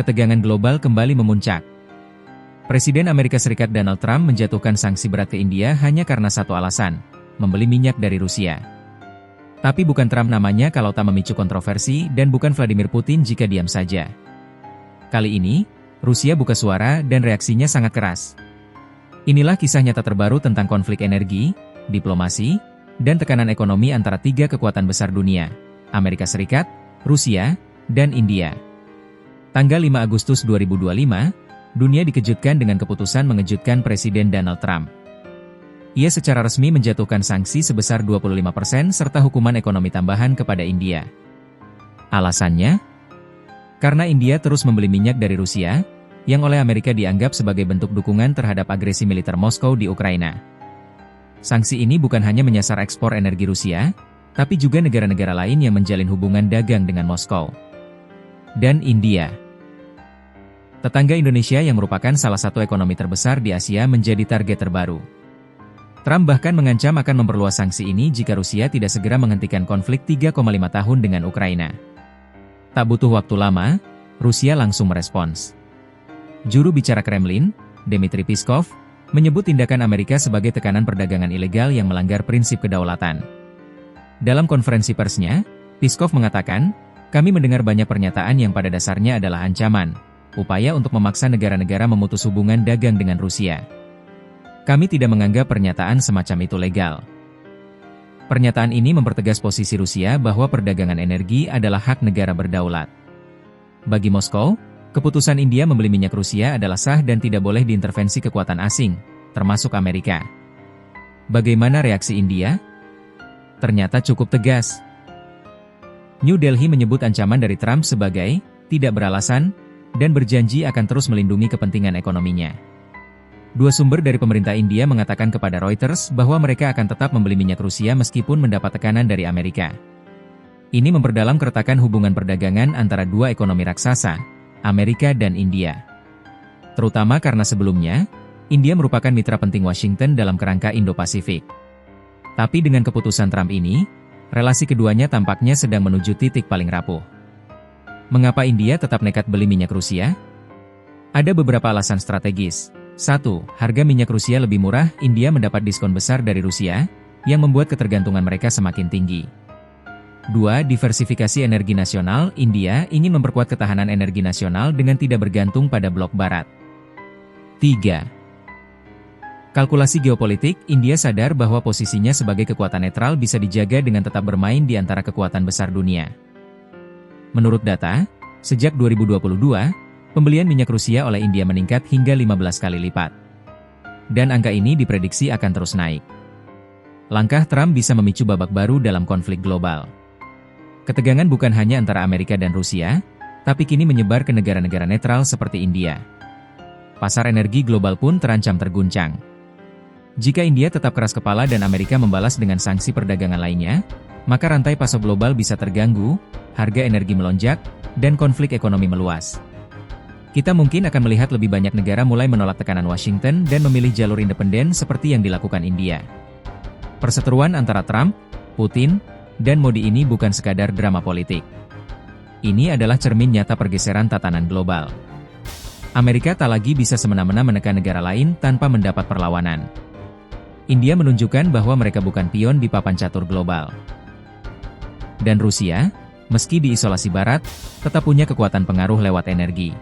ketegangan global kembali memuncak. Presiden Amerika Serikat Donald Trump menjatuhkan sanksi berat ke India hanya karena satu alasan, membeli minyak dari Rusia. Tapi bukan Trump namanya kalau tak memicu kontroversi dan bukan Vladimir Putin jika diam saja. Kali ini, Rusia buka suara dan reaksinya sangat keras. Inilah kisah nyata terbaru tentang konflik energi, diplomasi, dan tekanan ekonomi antara tiga kekuatan besar dunia, Amerika Serikat, Rusia, dan India. Tanggal 5 Agustus 2025, dunia dikejutkan dengan keputusan mengejutkan Presiden Donald Trump. Ia secara resmi menjatuhkan sanksi sebesar 25% serta hukuman ekonomi tambahan kepada India. Alasannya? Karena India terus membeli minyak dari Rusia, yang oleh Amerika dianggap sebagai bentuk dukungan terhadap agresi militer Moskow di Ukraina. Sanksi ini bukan hanya menyasar ekspor energi Rusia, tapi juga negara-negara lain yang menjalin hubungan dagang dengan Moskow dan India. Tetangga Indonesia yang merupakan salah satu ekonomi terbesar di Asia menjadi target terbaru. Trump bahkan mengancam akan memperluas sanksi ini jika Rusia tidak segera menghentikan konflik 3,5 tahun dengan Ukraina. Tak butuh waktu lama, Rusia langsung merespons. Juru bicara Kremlin, Dmitry Peskov, menyebut tindakan Amerika sebagai tekanan perdagangan ilegal yang melanggar prinsip kedaulatan. Dalam konferensi persnya, Peskov mengatakan, "Kami mendengar banyak pernyataan yang pada dasarnya adalah ancaman, upaya untuk memaksa negara-negara memutus hubungan dagang dengan Rusia. Kami tidak menganggap pernyataan semacam itu legal." Pernyataan ini mempertegas posisi Rusia bahwa perdagangan energi adalah hak negara berdaulat. Bagi Moskow, keputusan India membeli minyak Rusia adalah sah dan tidak boleh diintervensi kekuatan asing, termasuk Amerika. Bagaimana reaksi India? Ternyata cukup tegas. New Delhi menyebut ancaman dari Trump sebagai tidak beralasan dan berjanji akan terus melindungi kepentingan ekonominya. Dua sumber dari pemerintah India mengatakan kepada Reuters bahwa mereka akan tetap membeli minyak Rusia meskipun mendapat tekanan dari Amerika. Ini memperdalam keretakan hubungan perdagangan antara dua ekonomi raksasa, Amerika dan India. Terutama karena sebelumnya, India merupakan mitra penting Washington dalam kerangka Indo-Pasifik. Tapi dengan keputusan Trump ini, relasi keduanya tampaknya sedang menuju titik paling rapuh. Mengapa India tetap nekat beli minyak Rusia? Ada beberapa alasan strategis. 1. Harga minyak Rusia lebih murah, India mendapat diskon besar dari Rusia, yang membuat ketergantungan mereka semakin tinggi. 2. Diversifikasi energi nasional, India ingin memperkuat ketahanan energi nasional dengan tidak bergantung pada blok barat. 3. Kalkulasi geopolitik, India sadar bahwa posisinya sebagai kekuatan netral bisa dijaga dengan tetap bermain di antara kekuatan besar dunia. Menurut data, sejak 2022, pembelian minyak Rusia oleh India meningkat hingga 15 kali lipat. Dan angka ini diprediksi akan terus naik. Langkah Trump bisa memicu babak baru dalam konflik global. Ketegangan bukan hanya antara Amerika dan Rusia, tapi kini menyebar ke negara-negara netral seperti India. Pasar energi global pun terancam terguncang. Jika India tetap keras kepala dan Amerika membalas dengan sanksi perdagangan lainnya, maka rantai pasok global bisa terganggu, harga energi melonjak, dan konflik ekonomi meluas. Kita mungkin akan melihat lebih banyak negara mulai menolak tekanan Washington dan memilih jalur independen seperti yang dilakukan India. Perseteruan antara Trump, Putin, dan Modi ini bukan sekadar drama politik. Ini adalah cermin nyata pergeseran tatanan global. Amerika tak lagi bisa semena-mena menekan negara lain tanpa mendapat perlawanan. India menunjukkan bahwa mereka bukan pion di papan catur global. Dan Rusia, meski diisolasi Barat, tetap punya kekuatan pengaruh lewat energi.